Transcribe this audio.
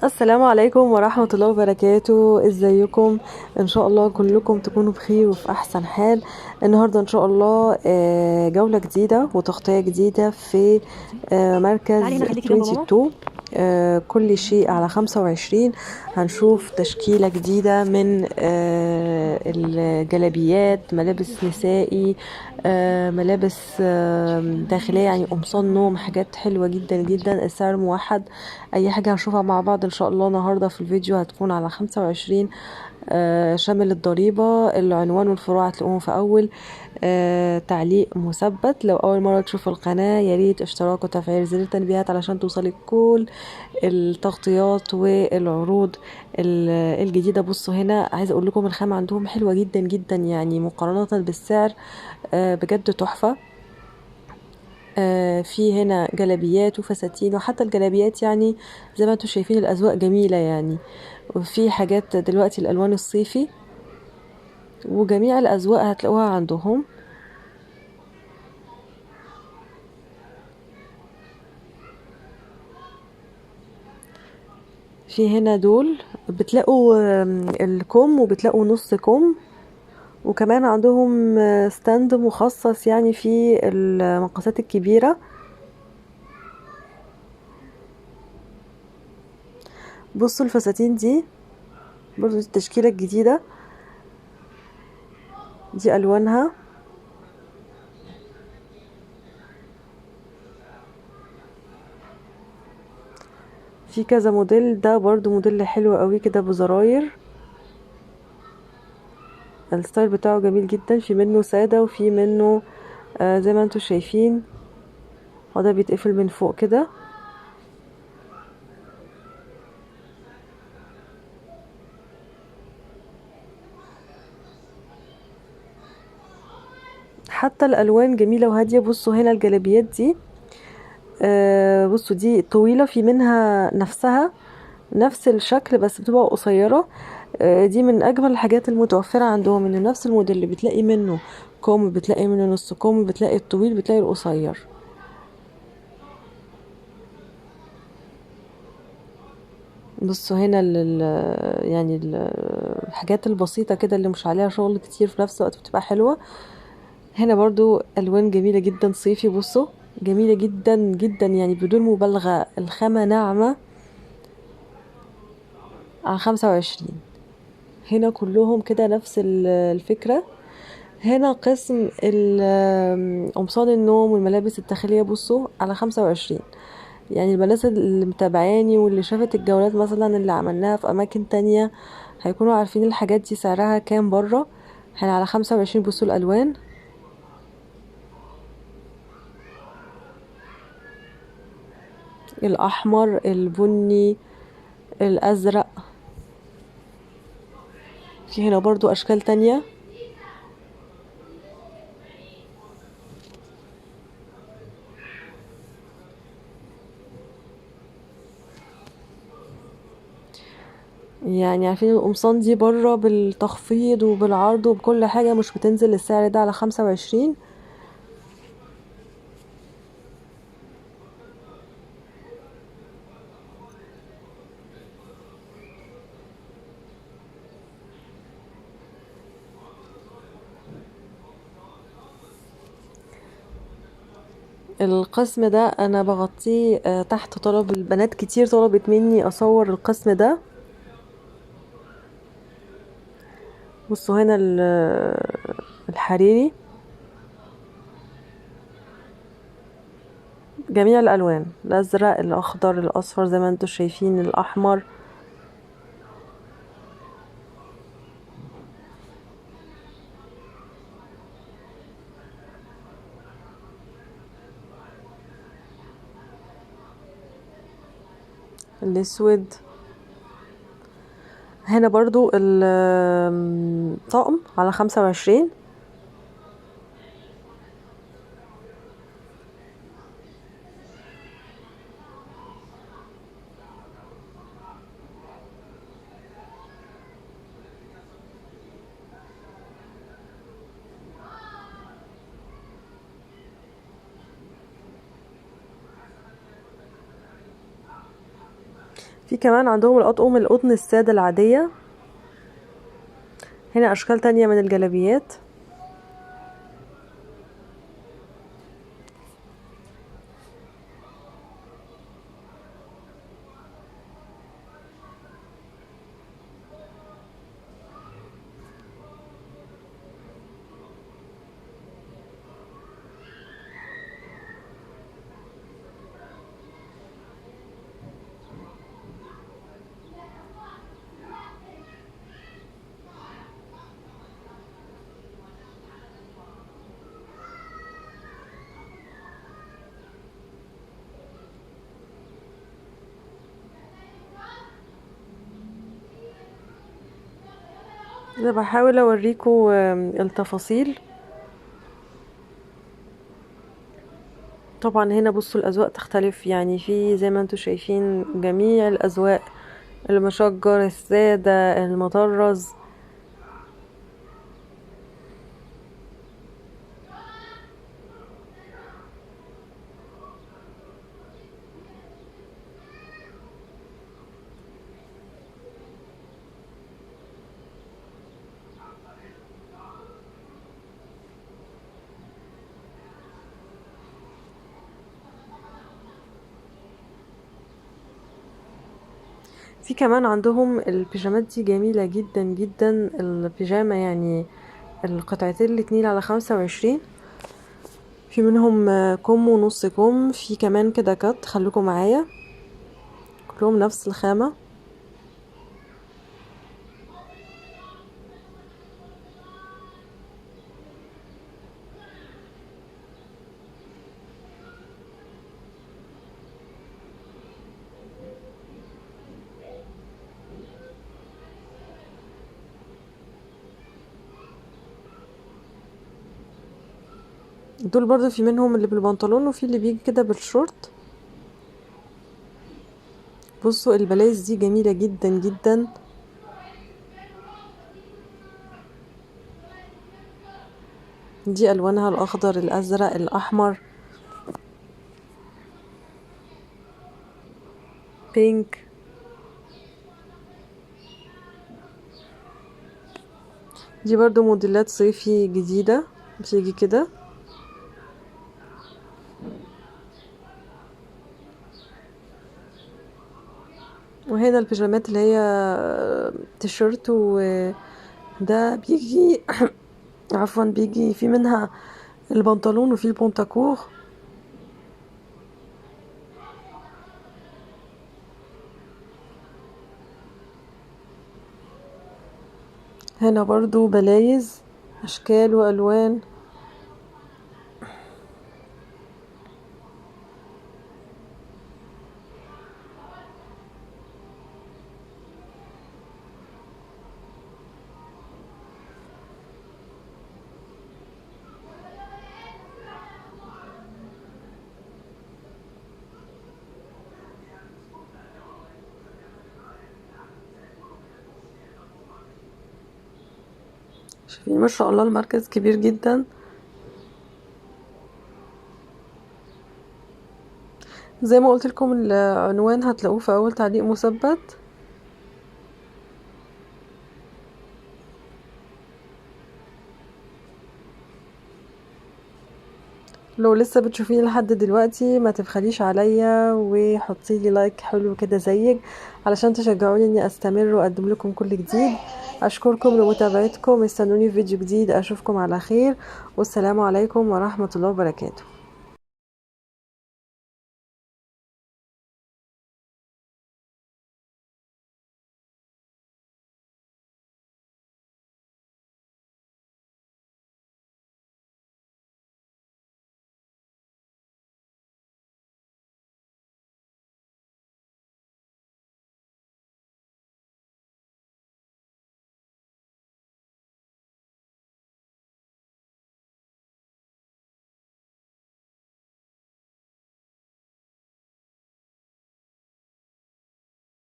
السلام عليكم ورحمة الله وبركاته. ازيكم؟ ان شاء الله كلكم تكونوا بخير وفي احسن حال. النهاردة ان شاء الله جولة جديدة وتغطية جديدة في تعالي مركز هنا خليكي جنب ماما. 22. كل شيء على 25. هنشوف تشكيلة جديدة من الجلابيات، ملابس نسائي، ملابس داخلية، يعني قمصان نوم، حاجات حلوة جدا جدا. السعر موحد. اي حاجة هنشوفها مع بعض ان شاء الله النهاردة في الفيديو هتكون على 25، شامل الضريبة. العنوان والفروع هتلاقوهم في اول تعليق مثبت. لو اول مرة تشوف القناة ياريت اشتراك وتفعيل زر التنبيهات علشان توصلك كل التغطيات والعروض الجديدة. بصوا هنا، عايزة اقول لكم الخامة عندهم حلوة جدا جدا، يعني مقارنة بالسعر بجد تحفة. في هنا جلابيات وفساتين، وحتى الجلابيات يعني زي ما انتم شايفين الأذواق جميلة يعني. وفي حاجات دلوقتي الألوان الصيفي، وجميع الأذواق هتلاقوها عندهم. في هنا دول بتلاقوا الكم، وبتلاقوا نص كم، وكمان عندهم ستاند مخصص يعني في المقاسات الكبيرة. بصوا الفساتين دي برضو التشكيلة الجديدة دي ألوانها. في كذا موديل، ده برضو موديل حلو قوي كده بزراير. الستايل بتاعه جميل جدا، في منه سادة وفي منه زي ما انتم شايفين. هو ده بيتقفل من فوق كده. حتى الالوان جميلة وهادية. بصوا هنا الجلابيات دي، بصوا دي طويلة، في منها نفسها نفس الشكل بس بتبقى قصيرة. دي من اجمل الحاجات المتوفرة عندهم، ان نفس الموديل اللي بتلاقي منه كوم، بتلاقي منه نص كوم، بتلاقي الطويل، بتلاقي القصير. بصوا هنا يعني الحاجات البسيطة كده اللي مش عليها شغل كتير في نفس الوقت بتبقى حلوة. هنا برضو ألوان جميلة جدا صيفي. بصوا جميلة جدا جدا، يعني بدون مبالغة الخامة ناعمة. على 25 هنا كلهم كده نفس الفكرة. هنا قسم قمصان النوم والملابس الداخلية. بصوا على 25، يعني البنات اللي متابعاني واللي شافت الجولات مثلا اللي عملناها في أماكن تانية هيكونوا عارفين الحاجات دي سعرها كام بره. هنا على 25. بصوا الألوان، الأحمر، البني، الأزرق. في هنا برضو أشكال تانية. يعني عارفين القمصان دي بره بالتخفيض وبالعرض وبكل حاجة مش بتنزل السعر ده على 25. القسم ده أنا بغطيه تحت طلب البنات. كتير طلبت مني أصور القسم ده. بصوا هنا الحريري، جميع الألوان، الأزرق، الأخضر، الأصفر، زي ما انتم شايفين الأحمر. الأسود. هنا برضو الطقم على 25. في كمان عندهم الأطقم القطن السادة العادية. هنا أشكال تانية من الجلابيات. انا بحاول اوريكم التفاصيل. طبعا هنا بصوا الاذواق تختلف، يعني في زي ما انتم شايفين جميع الاذواق، المشجر، السادة، المطرز. في كمان عندهم البيجامات دي جميلة جدا جدا. البيجامة يعني القطعتين الاتنين على 25. في منهم كم ونص كم، في كمان كده كات. خليكم معايا، كلهم نفس الخامة. دول برضو في منهم اللي بالبنطلون وفي اللي بيجي كده بالشورت. بصوا البلايز دي جميلة جدا جدا. دي الوانها الاخضر، الازرق، الاحمر، بينك. دي برضو موديلات صيفي جديدة بتيجي كده. وهنا البيجامات اللي هي تيشيرت، وده بيجي عفوا بيجي في منها البنطلون وفي البنطاكور. هنا برضو بلايز اشكال والوان. شايفين ما شاء الله المركز كبير جدا. زي ما قلت لكم العنوان هتلاقوه في اول تعليق مثبت. لو لسه بتشوفيني لحد دلوقتي ما تبخليش عليا وحطي لي لايك حلو كده زيك علشان تشجعوني اني استمر واقدم لكم كل جديد. اشكركم لمتابعتكم، استنوني في فيديو جديد. اشوفكم على خير، والسلام عليكم ورحمة الله وبركاته.